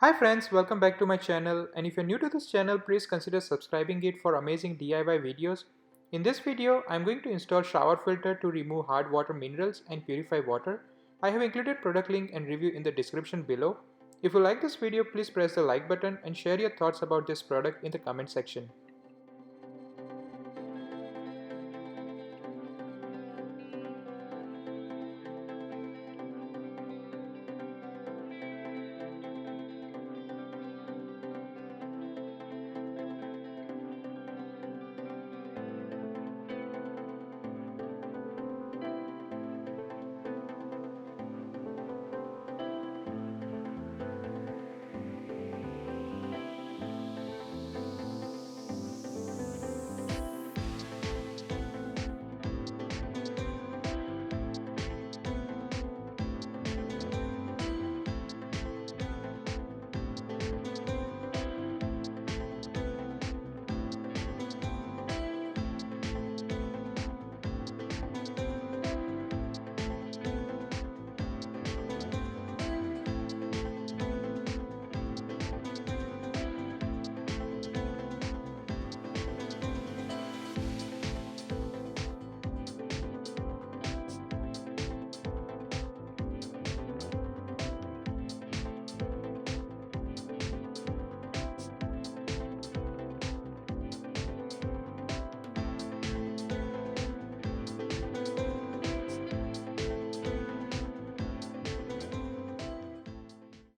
Hi friends, welcome back to my channel, and if you're new to this channel, please consider subscribing it for amazing DIY videos. In this video, I'm going to install shower filter to remove hard water minerals and purify water. I have included product link and review in the description below. If you like this video, please press the like button and share your thoughts about this product in the comment section.